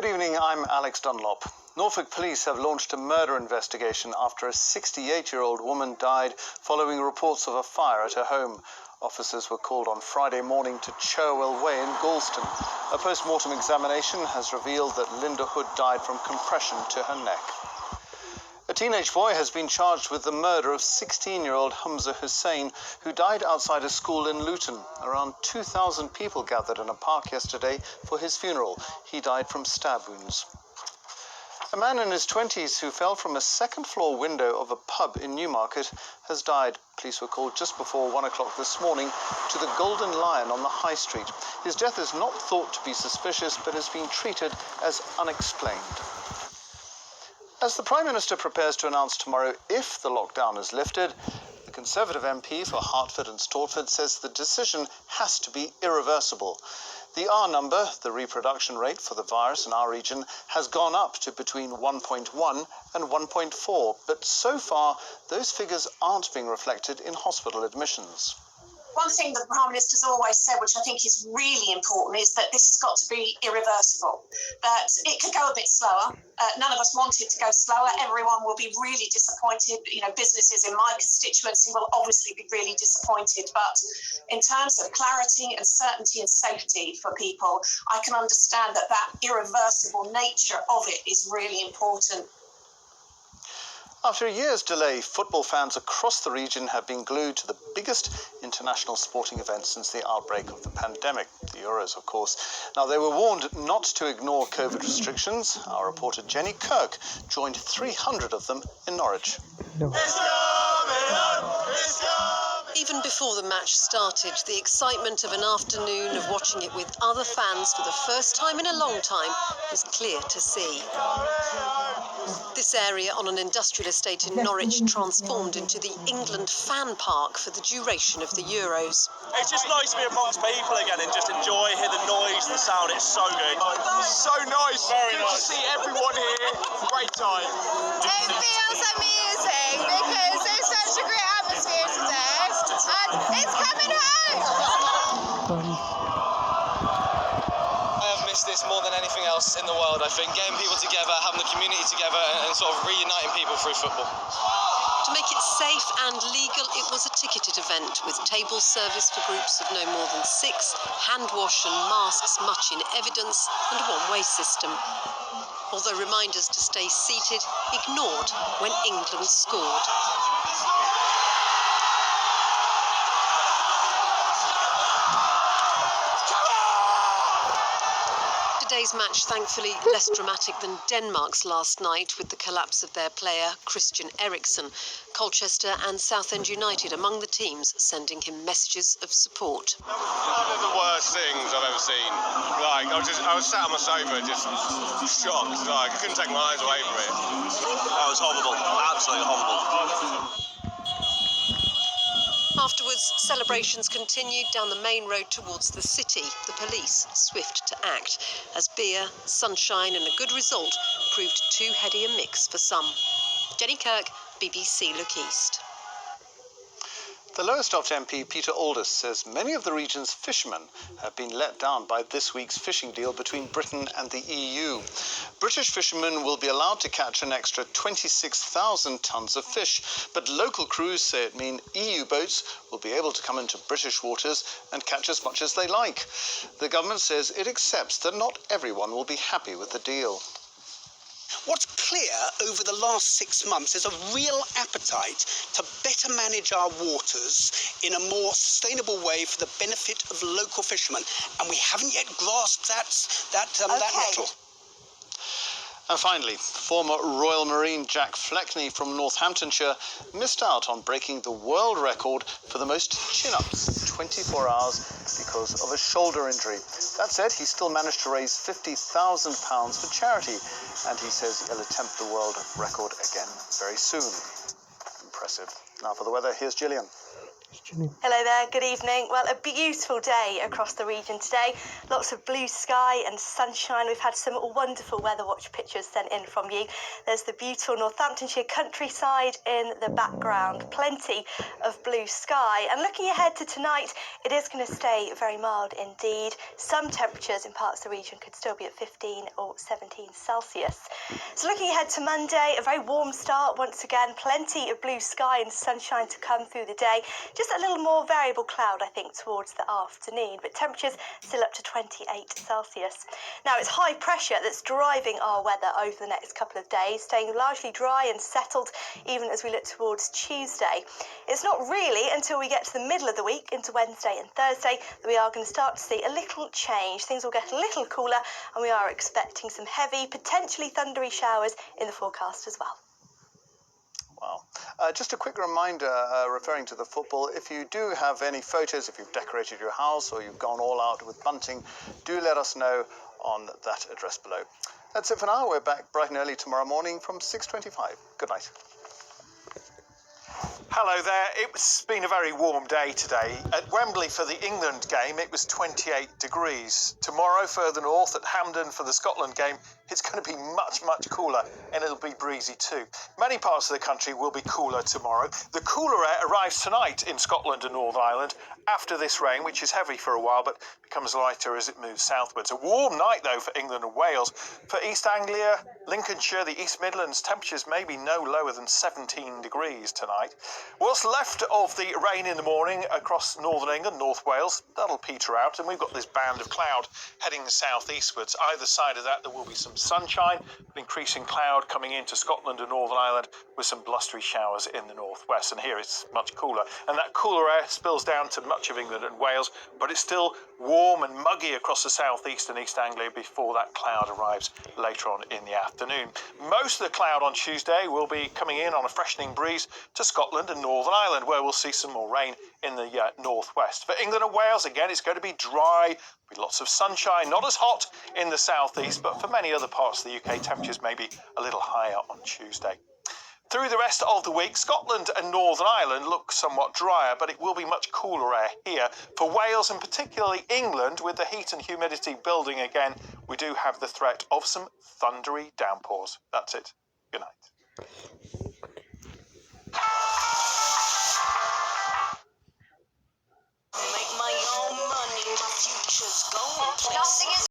Good evening, I'm Alex Dunlop. Norfolk police have launched a murder investigation after a 68-year-old woman died following reports of a fire at her home. Officers were called on Friday morning to Cherwell Way in Galston. A post-mortem examination has revealed that Linda Hood died from compression to her neck. A teenage boy has been charged with the murder of 16-year-old Hamza Hussain, who died outside a school in Luton. Around 2,000 people gathered in a park yesterday for his funeral. He died from stab wounds. A man in his 20s who fell from a second-floor window of a pub in Newmarket has died. Police were called just before 1 o'clock this morning to the Golden Lion on the High Street. His death is not thought to be suspicious, but has been treated as unexplained. As the Prime Minister prepares to announce tomorrow if the lockdown is lifted, the Conservative MP for Hertford and Stortford says the decision has to be irreversible. The R number, the reproduction rate for the virus in our region, has gone up to between 1.1 and 1.4, but so far those figures aren't being reflected in hospital admissions. One thing that the Prime Minister's always said, which I think is really important, is that this has got to be irreversible, that it could go a bit slower. None of us want it to go slower. Everyone will be really disappointed. Businesses in my constituency will obviously be really disappointed. But in terms of clarity and certainty and safety for people, I can understand that irreversible nature of it is really important. After a year's delay, football fans across the region have been glued to the biggest international sporting event since the outbreak of the pandemic, the Euros, of course. Now, they were warned not to ignore COVID restrictions. Our reporter Jenny Kirk joined 300 of them in Norwich. Even before the match started, the excitement of an afternoon of watching it with other fans for the first time in a long time was clear to see. This area on an industrial estate in Norwich transformed into the England fan park for the duration of the Euros. It's just nice to be amongst people again and just hear the noise, the sound. It's so good. So nice. Very good nice to see everyone here. Great time. It feels amazing because there's such a great atmosphere today and it's coming home. This more than anything else in the world, I think. Getting people together, having the community together and sort of reuniting people through football. To make it safe and legal, it was a ticketed event with table service for groups of no more than 6, hand wash and masks much in evidence, and a one-way system. Although reminders to stay seated ignored when England scored. Today's match, thankfully, less dramatic than Denmark's last night with the collapse of their player, Christian Eriksen. Colchester and Southend United among the teams sending him messages of support. One of the worst things I've ever seen. I was sat on my sofa just shocked. I couldn't take my eyes away from it. That was horrible. Absolutely horrible. Afterwards, celebrations continued down the main road towards the city, the police swift to act, as beer, sunshine and a good result proved too heady a mix for some. Jenny Kirk, BBC Look East. The Lowestoft MP, Peter Aldous, says many of the region's fishermen have been let down by this week's fishing deal between Britain and the EU. British fishermen will be allowed to catch an extra 26,000 tonnes of fish, but local crews say it means EU boats will be able to come into British waters and catch as much as they like. The government says it accepts that not everyone will be happy with the deal. What's clear over the last 6 months is a real appetite to better manage our waters in a more sustainable way for the benefit of local fishermen, and we haven't yet grasped that nettle. And finally, former Royal Marine Jack Fleckney from Northamptonshire missed out on breaking the world record for the most chin-ups in 24 hours because of a shoulder injury. That said, he still managed to raise £50,000 for charity, and he says he'll attempt the world record again very soon. Impressive. Now for the weather, here's Gillian. Hello there, good evening. Well, a beautiful day across the region today. Lots of blue sky and sunshine. We've had some wonderful Weather Watch pictures sent in from you. There's the beautiful Northamptonshire countryside in the background. Plenty of blue sky. And looking ahead to tonight, it is going to stay very mild indeed. Some temperatures in parts of the region could still be at 15 or 17 Celsius. So looking ahead to Monday, a very warm start once again. Plenty of blue sky and sunshine to come through the day. Just a little more variable cloud, I think, towards the afternoon, but temperatures still up to 28 Celsius. Now, it's high pressure that's driving our weather over the next couple of days, staying largely dry and settled even as we look towards Tuesday. It's not really until we get to the middle of the week, into Wednesday and Thursday, that we are going to start to see a little change. Things will get a little cooler, and we are expecting some heavy, potentially thundery showers in the forecast as well. Wow. Just a quick reminder, referring to the football, if you do have any photos, if you've decorated your house or you've gone all out with bunting, do let us know on that address below. That's it for now. We're back bright and early tomorrow morning from 6:25. Good night. Hello there. It's been a very warm day today. At Wembley for the England game, it was 28 degrees. Tomorrow, further north at Hampden for the Scotland game, it's going to be much, much cooler, and it'll be breezy too. Many parts of the country will be cooler tomorrow. The cooler air arrives tonight in Scotland and Northern Ireland after this rain, which is heavy for a while, but becomes lighter as it moves southwards. A warm night, though, for England and Wales. For East Anglia, Lincolnshire, the East Midlands, temperatures may be no lower than 17 degrees tonight. What's left of the rain in the morning across northern England, North Wales, that'll peter out, and we've got this band of cloud heading southeastwards. Either side of that, there will be some sunshine, but increasing cloud coming into Scotland and Northern Ireland with some blustery showers in the northwest. And here it's much cooler. And that cooler air spills down to much of England and Wales, but it's still warm and muggy across the southeast and East Anglia before that cloud arrives later on in the afternoon. Most of the cloud on Tuesday will be coming in on a freshening breeze to Scotland and Northern Ireland, where we'll see some more rain in the northwest. For England and Wales, again, it's going to be dry with lots of sunshine, not as hot in the southeast, but for many other parts of the UK, temperatures may be a little higher on Tuesday. Through the rest of the week, Scotland and Northern Ireland look somewhat drier, but it will be much cooler air here. For Wales and particularly England, with the heat and humidity building again, we do have the threat of some thundery downpours. That's it. Good night.